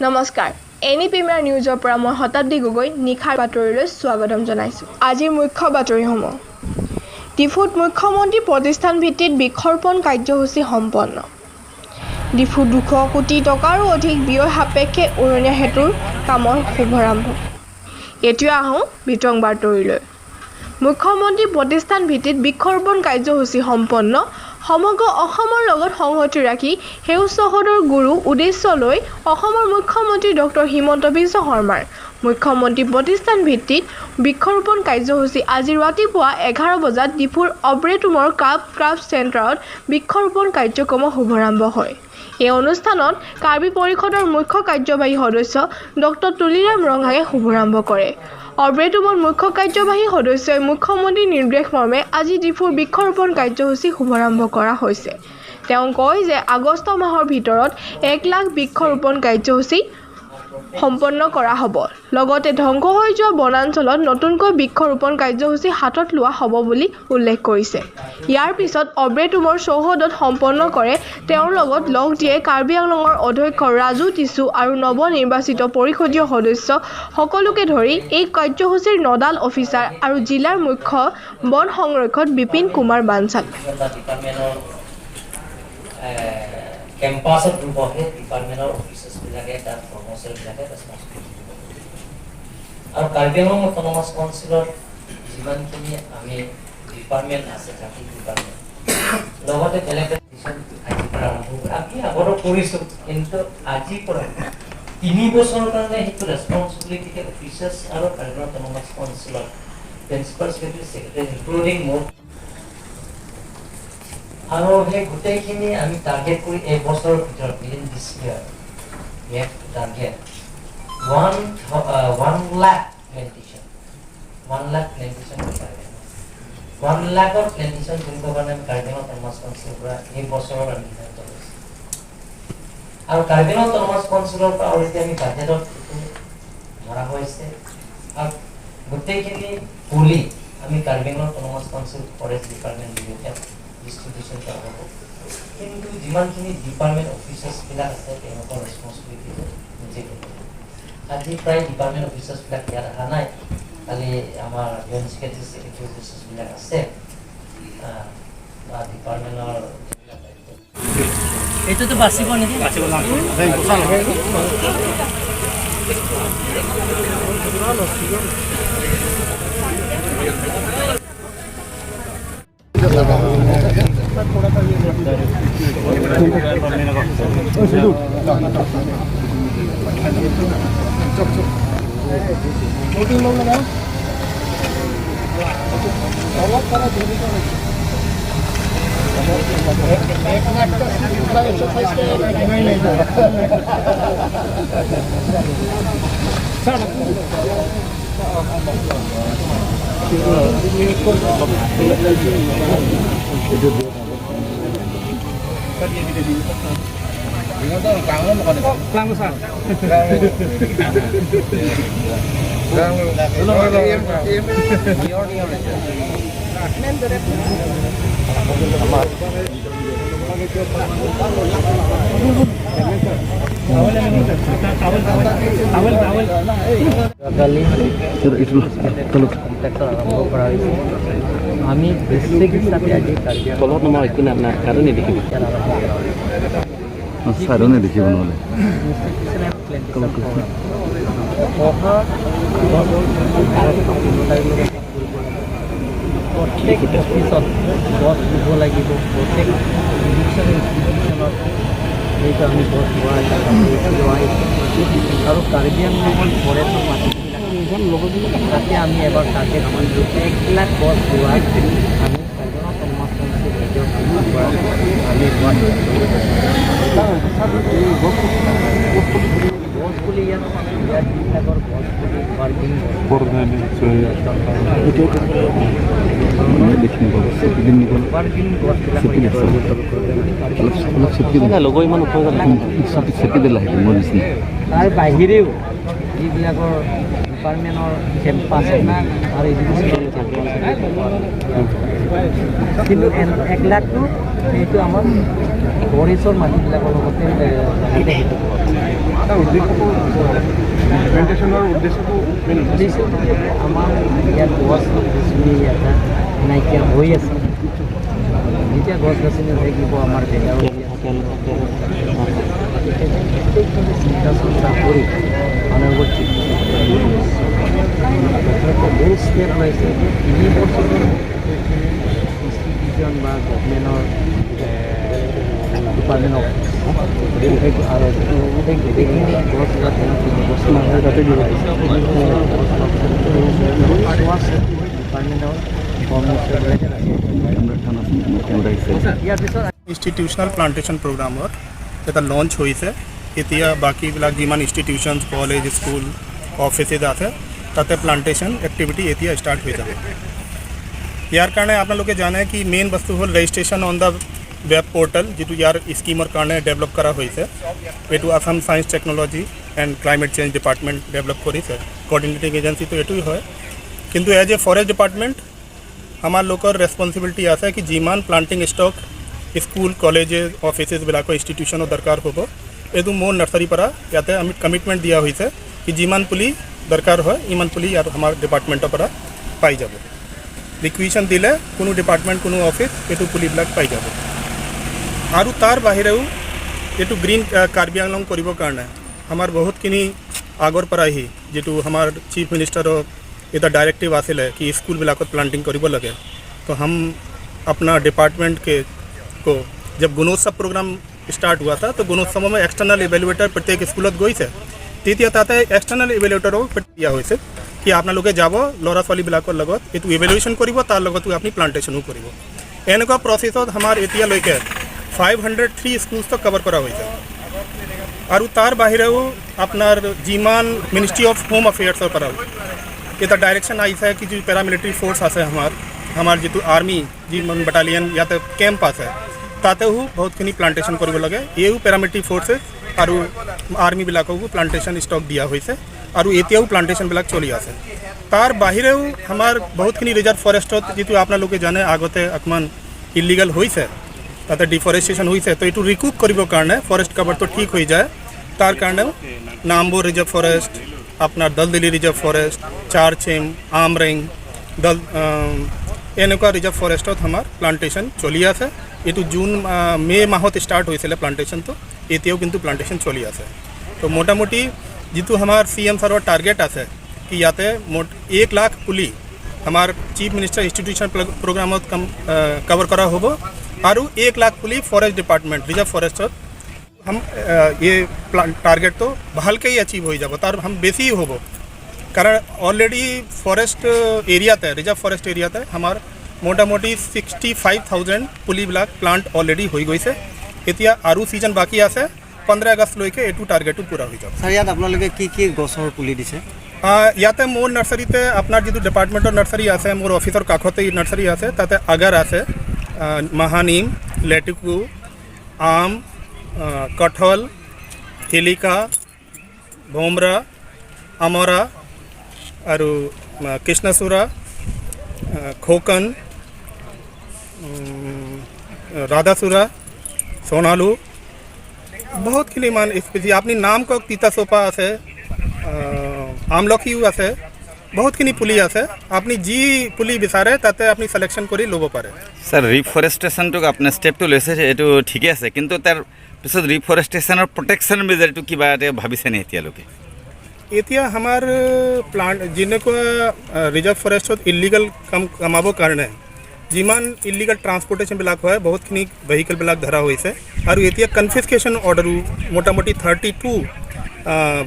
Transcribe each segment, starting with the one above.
নমস্কাৰ any premier নিউজৰ পৰা মই শতাব্দী গগৈ নিখাৰ বাতৰিলৈ স্বাগতম জনাইছোঁ। আজিৰ মুখ্য বাতৰিসমূহ। ডিফুত মুখ্যমন্ত্ৰী প্ৰতিষ্ঠান ভিত্তিত বৃক্ষৰোপণ কাৰ্যসূচী সম্পন্ন। ডিফুত 200 কোটি টকাৰো অধিক ব্যয় সাপেক্ষে উৰণীয়া সেতুৰ কামৰ শুভাৰম্ভ। এতিয়া আহোঁ বিতং বাতৰিলৈ। মুখ্যমন্ত্ৰী প্ৰতিষ্ঠান ভিত্তিত বৃক্ষৰোপণ কাৰ্যসূচী সম্পন্ন। সমগ্ৰ অসমৰ লগত সংহতি ৰাখি সেউজ চহৰৰ গুৰু উদ্দেশ্য লৈ অসমৰ মুখ্যমন্ত্ৰী ডক্টৰ হিমন্ত বিশ্ব শৰ্মাৰ মুখ্যমন্ত্ৰী প্ৰতিষ্ঠান ভিত্তিত বৃক্ষৰোপণ কাৰ্যসূচী আজি ৰাতিপুৱা 11 বজাত ডিফুৰ অব্ৰেটুমৰ ক্ৰাফ্ট চেণ্টাৰত বৃক্ষৰোপণ কাৰ্যক্ৰমৰ শুভাৰম্ভ হয়। এই অনুষ্ঠানত কাৰ্বি পৰিষদৰ মুখ্য কাৰ্যবাহী সদস্য ডক্টৰ তুলিৰাম ৰঙাঙে শুভাৰম্ভ কৰে। অব্ৰেটুমৰ মুখ্য কাৰ্যবাহী সদস্যই মুখ্যমন্ত্ৰীৰ নিৰ্দেশ মৰ্মে আজি ডিফুৰ বৃক্ষৰোপণ কাৰ্যসূচী শুভাৰম্ভ কৰা হৈছে। তেওঁ কয় যে আগষ্ট মাহৰ ভিতৰত 1 লাখ বৃক্ষৰোপণ কাৰ্যসূচী সম্পন্ন কৰা হ'ব। লগতে ধ্বংস হৈ যোৱা বনাঞ্চলত নতুনকৈ বৃক্ষৰোপণ কাৰ্যসূচী হাতত লোৱা হ'ব বুলি উল্লেখ কৰিছে। ইয়াৰ পিছত অব্ৰেটুমৰ চৌহদত সম্পন্ন কৰে। তেওঁৰ লগত লগ দিয়ে কাৰ্বি আংলঙৰ অধ্যক্ষ ৰাজু টিছু আৰু নৱনিৰ্বাচিত পৰিষদীয় সদস্য সকলোকে ধৰি এই কাৰ্যসূচীৰ নডাল অফিচাৰ আৰু জিলাৰ মুখ্য বন সংৰক্ষক বিপিন কুমাৰ বানচাল। কেম্পাছত বহে ডিপাৰ্টমেণ্টৰ অফিচাৰ্ছবিলাকে তাত কৰ্মচাৰীবিলাকে ৰেছপঞ্চিবিলিটি দিব। আৰু কাৰ্বি আংলং অট'নমাছ কাউন্সিলৰ যিমানখিনি আমি ডিপাৰ্টমেণ্ট আছে ট্ৰাফিক ডিপাৰ্টমেণ্ট লগতে বেলেগ ডিচিশ্যন আজিৰ পৰা আৰম্ভ কৰি আমি আগতো কৰিছোঁ, কিন্তু আজিৰ পৰা 3 বছৰৰ কাৰণে সেইটো ৰেছপঞ্চিবিলিটি অফিচাৰ্ছ আৰু কাৰ্বি আংলং অট'নমাছ কাউন্সিলৰ প্ৰিন্সিপাল ছেক্ৰেটাৰী ইনক্লুডিং মোৰ আৰু সেই গোটেইখিনি আমি টাৰ্গেট কৰি এই বছৰৰ ভিতৰত within this year we have to target 1 lakh plantation 1 lakh plantation 1 lakh of plantation কৰিবৰ কাৰণে আমি কাৰ্বি আংলং অট'নমাছ কাউন্সিলৰ পৰা এই বছৰৰ আমি সিদ্ধান্ত লৈছোঁ। আৰু কাৰ্বি আংলং অট'নমাছ কাউন্সিলৰ পৰা অলৰেডি আমি বাজেটত ধৰা হৈছে আৰু গোটেইখিনি পুলি আমি Karbi Anglong autonomous council forest department distribution কৰা হ'ব। কিন্তু যিমানখিনি ডিপাৰ্টমেণ্ট অফিচাৰ্ছবিলাক আছে তেওঁলোকৰ ৰেছপঞ্চিবিলিটিটো নিজে কৰিব। আজি প্ৰায় ডিপাৰ্টমেণ্ট অফিচাৰ্ছবিলাক ইয়াত অহা নাই, খালি আমাৰ জইণ্ট ছেক্ৰেটাৰী অফিচাৰ্ছবিলাক আছে বা ডিপাৰ্টমেণ্টৰ এইটোতো বাচিব নেকি? বাচিব আমি বেছিক হিচাপে আজি তলত নমাৰ একো নাই কাৰণে দেখিব চাৰণে দেখিব নহ'লে প্ৰত্যেক অফিচত গছ ৰুব লাগিব। প্ৰত্যেক ইনষ্টিটিউশ্যনত সেইটো আমি গছ ৰোৱা আৰু কাৰ্বি আংলঙৰ ফৰেষ্টৰ মানুহবিলাক তাতে আমি এবাৰ টাৰ্গেট কৰিছোঁ 1 লাখ গছ ৰোৱা আমি গছ পুলি ইয়াত যিবিলাকৰ গছ পুলি পাৰ্কিং লগৰ ইমান তাৰ বাহিৰেও যিবিলাকৰ ডিপাৰ্টমেণ্টৰ কেম্পাছ আৰু এডুকেশ্যনেল কেম্পাছ কিন্তু 1 লাখটো এইটো আমাৰ ফৰেষ্টৰ মাটিবিলাকৰ লগতে লাগিলে সেইটো ইমপ্লিমেণ্টেশ্যনৰ উদ্দেশ্যটো আমাৰ ইয়াত গছ গছনি এটা নাইকিয়া হৈ আছে। যেতিয়া গছ গছনি থাকিব আমাৰ জেগাও প্ৰত্যেকজনে চিন্তা চৰ্চা কৰি মানুহবোৰ বহুত ষ্টেপ লৈছে। 3 বছৰৰ ইনষ্টিটিউশ্যন বা গভৰ্ণমেণ্টৰ ডিপাৰ্টমেণ্ট অফ আৰু গোটেইখিনি গছ যাতে 3 বছৰ তাতে দিব ডিপাৰ্টমেণ্টৰ কৰ্মচাৰীবিলাকে ইয়াৰ পিছত ইনষ্টিটিউচনেল প্লান্টেশ্যন প্ৰগ্ৰামৰ এটা লঞ্চ হৈছে। এতিয়া বাকীবিলাক যিমান ইনষ্টিটিউশ্যনছ কলেজ স্কুল অফিচেছ আছে তাতে প্লান্টেশ্যন এক্টিভিটি এতিয়া ষ্টাৰ্ট হৈ যাব। ইয়াৰ কাৰণে আপোনালোকে জানে কি মেইন বস্তু হ'ল registration on the web portal, যিটো ইয়াৰ স্কিমৰ কাৰণে ডেভেলপ কৰা হৈছে। এইটো Assam science technology and climate change department develop কৰিছে। কোঅৰ্ডিনেটিং এজেঞ্চিটো এইটোৱে হয়। কিন্তু এজ এ ফৰেষ্ট ডিপাৰ্টমেণ্ট আমাৰ লোকৰ ৰেছপনচিবিলিটি আছে কি যিমান প্লান্টিং ষ্টক স্কুল কলেজেছ অফিচেছবিলাকৰ ইনষ্টিটিউশ্যনৰ দৰকাৰ হ'ব, এইটো মোৰ নাৰ্চাৰীৰ পৰা ইয়াতে আমি কমিটমেণ্ট দিয়া হৈছে কি যিমান পুলি দৰকাৰ হয় ইমান পুলি আৰু আমাৰ ডিপাৰ্টমেণ্টৰ পৰা পাই যাব। ৰিকুৱেশ্যন দিলে কোনো ডিপাৰ্টমেণ্ট কোনো অফিচ এইটো পুলিবিলাক পাই যাব। আৰু তাৰ বাহিৰেও এইটো গ্ৰীণ কাৰ্বি আংলং কৰিবৰ কাৰণে আমাৰ বহুতখিনি আগৰ পৰা আহি যিটো আমাৰ চিফ মিনিষ্টাৰৰ এটা डायरेक्टिव आसिले कि स्कूलবিলাকত प्लांटिंग কৰিব লাগে। तो हम अपना डिपार्टमेंट को जब गुणोत्सव प्रोग्राम स्टार्ट हुआ था तो गुणोत्सव में एक्सटर्नल इवेल्युएटर प्रत्येक स्कूलत গৈছে। তেতিয়া তাতে एक्सटर्नल इवेल्युएटरও দিয়া হৈছে कि আপোনালোকে যাব ল'ৰা ছোৱালীবিলাকৰ লগত এইটো ইভেলুৱেশ্যন কৰিব, তাৰ লগতো আপুনি প্লান্টেশ্যনো কৰিব। এনেকুৱা প্ৰচেছত আমাৰ এতিয়ালৈকে 503 স্কুলছ তক কভাৰ কৰা হৈছে। আৰু তাৰ বাহিৰেও আপোনাৰ যিমান মিনিষ্ট্ৰী অফ হোম এফেয়াৰ্ছৰ পৰা এটা ডাইৰেকশ্যন আহিছে कि जो पैरामिलिट्री फोर्स আছে আমাৰ যিটো আৰ্মি যি বাটালিয়ন ইয়াতে কেম্প আছে তাতেও বহুতখিনি প্লান্টেশ্যন কৰিব লাগে। এইও পেৰামিলিট্ৰী ফ'ৰ্চেছ আৰু আৰ্মিবিলাককো প্লান্টেশ্যন ষ্টক দিয়া হৈছে আৰু এতিয়াও প্লান্টেশ্যনবিলাক চলি আছে। তাৰ বাহিৰেও আমাৰ বহুতখিনি ৰিজাৰ্ভ ফৰেষ্টত যিটো আপোনালোকে জানে আগতে অকণমান ইলিগেল হৈছে, তাতে ডিফৰেষ্টেশ্যন হৈছে। তো এইটো ৰিকুপ কৰিবৰ কাৰণে ফৰেষ্ট কভাৰটো ঠিক হৈ যায়, তাৰ কাৰণেও নামবোৰ ৰিজাৰ্ভ ফৰেষ্ট, আপনাৰ দলদিলি ৰিজাৰ্ভ ফৰেস্ট, চাৰচিম, আমৰিং, এনেকুৱা রিজার্ভ ফরেস্টত আমার প্লান্টেশ্যন চলি আছে। এইটো জুন মে মাহত স্টার্ট হৈছিলে প্লান্টেশ্যনটো, এতিয়াও কিন্তু প্লান্টেশ্যন চলি আছে। তো মোটামুটি যিটো আমাৰ CM ছাৰৰ টাৰ্গেট আছে কি ইয়াতে 1 লাখ পুলি আমাৰ চিফ মিনিষ্টাৰ ইনষ্টিটিউশ্যন প্ৰগ্ৰামত কভাৰ কৰা হ'ব আৰু 1 লাখ পুলি ফৰেষ্ট ডিপাৰ্টমেণ্ট ৰিজাৰ্ভ ফৰেষ্টত हम ये टारगेट तो भालके ही अचीव हो जाब, तार हम बेसी ही होब। कारण ऑलरेडी फॉरेस्ट एरिया थे रिजर्व फॉरेस्ट एरिया थे हमार मोटामोटी 65,000 पुलिবিলাক प्लांट ऑलरेडी हो गई से। এতিয়া আৰু सीजन बाकी আছে 15 আগষ্টলৈকে এইটো টাৰ্গেটটো পূৰা হৈ যাব। স্যাৰ ইয়াত আপোনালোকে কি গছৰ পুলি দিছে? ইয়াতে মোৰ নাৰ্চাৰীতে আপোনাৰ যিটো ডিপাৰ্টমেণ্টৰ নাৰ্চাৰী আছে, মোৰ অফিচৰ কাষতে নাৰ্চাৰী আছে, তাতে আগাৰ আছে, মহানিম, লেটুকু, আম, कटहल, हिलिका, भोमरा, अमरा और कृष्णचूड़ा, खोकन, राधाचूड़ा, सोनालू, बहुत खिनि मान स्पीसी अपनी नाम को तीता सोपा आसे, আমলখিও আছে, বহুতখিনি পুলি আছে। আপনি যি পুলি বিচাৰে তাতে আপনি সিলেকশন কৰি ল'ব পাৰে। স্যাৰ ৰিফৰেস্টেশনটোক আপনাৰ স্টেপটো লৈছে এইটো ঠিকে আছে, কিন্তু তাৰ পিছত ৰিফৰেষ্টেশ্যনৰ প্ৰটেকশ্যন মেজাৰটো কিবা এটা ভাবিছেনে এতিয়ালৈকে? এতিয়া আমাৰ প্লান্ট যেনেকুৱা ৰিজাৰ্ভ ফৰেষ্টত ইলিগেল কামাবৰ কাৰণে যিমান ইলিগেল ট্ৰান্সপৰ্টেশ্যনবিলাক হয় বহুতখিনি ভেহিকেলবিলাক ধৰা হৈছে আৰু এতিয়া কনফিস্কেশ্যন অৰ্ডাৰো মোটামুটি 32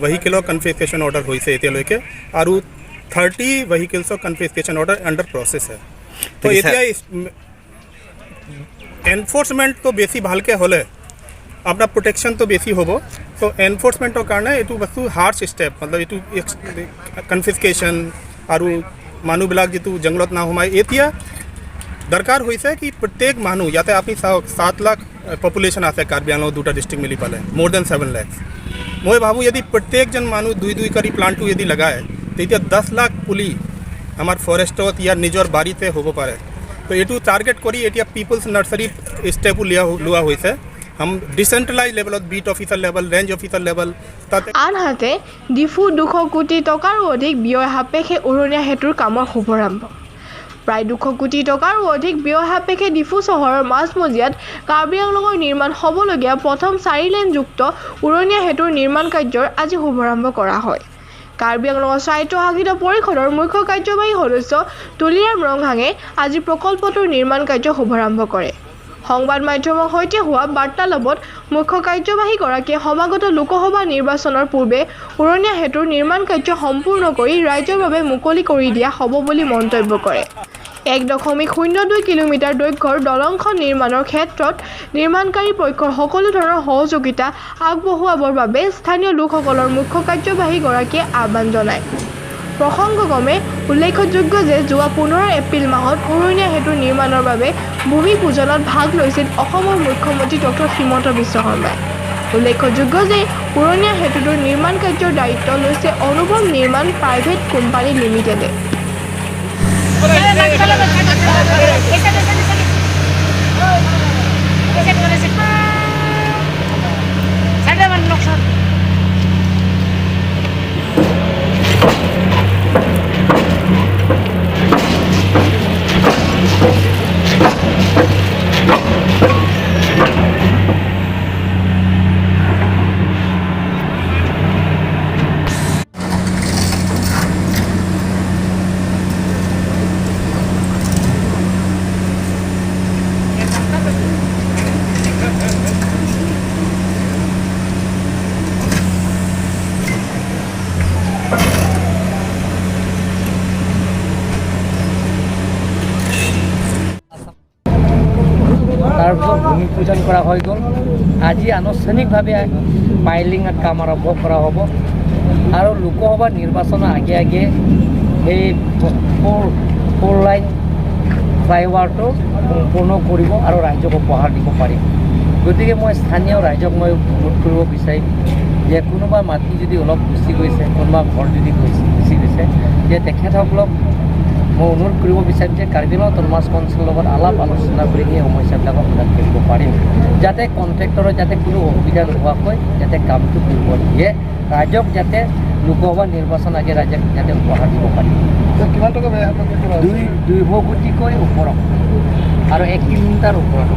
ভেহিকেলৰ কনফিস্কেশ্যন অৰ্ডাৰ হৈছে এতিয়ালৈকে আৰু 30 ভেহিকেলছৰ কনফিস্কেশ্যন অৰ্ডাৰ আণ্ডাৰ প্ৰচেছ হয়। তো এতিয়া এনফোৰ্চমেণ্টটো বেছি ভালকৈ হ'লে আপনার प्रोटेक्शन तो बेसी होब। तो एनफोर्समेंटर कारण यू बस्तु हार्श स्टेप मतलब यू कन्फिस्केशन और मानुबिलाक जी जंगलत ना सोमाय एतिया दरकार হৈছে कि प्रत्येक मानु याते अपनी 7 लाख पपुलेशन आसे कार्बी आंगलंग 2टा डिस्ट्रिक्ट मिली पाले मोर देन 7 लाख। मैं भावूँ यदि प्रत्येक जन मानु 2-2 करी प्लांटू यदि लगाए तो इतना 10 लाख पुली हमार फॉरेस्टत या निजर बाड़ीते होब पारे। तो यू टार्गेट करी एटिया पिपल्स नार्सारी स्टेपो लिया लोआ হৈছে हम ডিচেণ্ট্ৰেলাইজ লেভেলত beet officer level range officer level তাতে আনহাতে ডিফুত 200 কোটি টকাৰো অধিক ব্যয় সাপেক্ষে উৰণীয়া সেতুৰ কামৰ শুভাৰম্ভ। প্ৰায় 200 কোটি টকাৰো অধিক ব্যয় সাপেক্ষে ডিফু চহৰৰ মাজমজিয়াত কাৰ্বি আংলঙৰ নিৰ্মাণ হ'বলগীয়া প্ৰথম 4 লেনযুক্ত উৰণীয়া সেতুৰ নিৰ্মাণ কাৰ্যৰ আজি শুভাৰম্ভ কৰা হয়। কাৰ্বি আংলঙৰ স্বায়ত্তশাসিত পৰিষদৰ মুখ্য কাৰ্যবাহী সদস্য তুলিৰাম ৰংহাঙে আজি প্ৰকল্পটোৰ নিৰ্মাণ কাৰ্য শুভাৰম্ভ কৰে। সংবাদ মাধ্যমৰ সৈতে হোৱা বাৰ্তালাপত মুখ্য কাৰ্যবাহীগৰাকীয়ে সমাগত লোকসভা নিৰ্বাচনৰ পূৰ্বে উৰণীয়া সেতুৰ নিৰ্মাণ কাৰ্য সম্পূৰ্ণ কৰি ৰাইজৰ বাবে মুকলি কৰি দিয়া হ'ব বুলি মন্তব্য কৰে। 1.02 কিলোমিটাৰ দৈৰ্ঘ্যৰ দলংখন নিৰ্মাণৰ ক্ষেত্ৰত নিৰ্মাণকাৰী পক্ষৰ সকলো ধৰণৰ সহযোগিতা আগবঢ়োৱাবৰ বাবে স্থানীয় লোকসকলৰ মুখ্য কাৰ্যবাহীগৰাকীয়ে আহ্বান জনায়। প্ৰসংগক্ৰমে উল্লেখযোগ্য যে যোৱা 15 এপ্ৰিল মাহত উৰণীয়া সেতু নিৰ্মাণৰ বাবে ভূমি পূজনত ভাগ লৈছিল অসমৰ মুখ্যমন্ত্ৰী ডক্টৰ হিমন্ত বিশ্ব শৰ্মাই। উল্লেখযোগ্য যে উৰণীয়া সেতুটোৰ নিৰ্মাণ কাৰ্যৰ দায়িত্ব লৈছে অনুভৱ নিৰ্মাণ প্ৰাইভেট কোম্পানী লিমিটেডে। তাৰপিছত ভূমি পূজন কৰা হৈ গ'ল। আজি আনুষ্ঠানিকভাৱে পাইলিঙত কাম আৰম্ভ কৰা হ'ব আৰু লোকসভা নিৰ্বাচনৰ আগে আগে এই 4 লাইন ফ্লাইঅভাৰটো সম্পূৰ্ণ কৰিব আৰু ৰাইজক উপহাৰ দিব পাৰিম। গতিকে মই স্থানীয় ৰাইজক মই অনুৰোধ কৰিব বিচাৰিম যে কোনোবা মাটি যদি অলপ গুচি গৈছে, কোনোবা ঘৰ যদি গুচি গৈছে, যে তেখেতসকলক মই অনুৰোধ কৰিব বিচাৰিম যে কাৰ্বি আংলং অট'নমাছ কাউন্সিলৰ লগত আলাপ আলোচনা কৰি সেই সমস্যাবিলাকক সমাধান কৰিব পাৰিম, যাতে কণ্ট্ৰেক্টৰৰ যাতে কোনো অসুবিধা নোহোৱাকৈ যাতে কামটো কৰিব দিয়ে, ৰাইজক যাতে লোকসভা নিৰ্বাচন আগে ৰাইজক যাতে উপহাৰ দিব পাৰিম। কিমান টকা 200 কোটিকৈ ওপৰত আৰু 1 কিলোমিটাৰ ওপৰত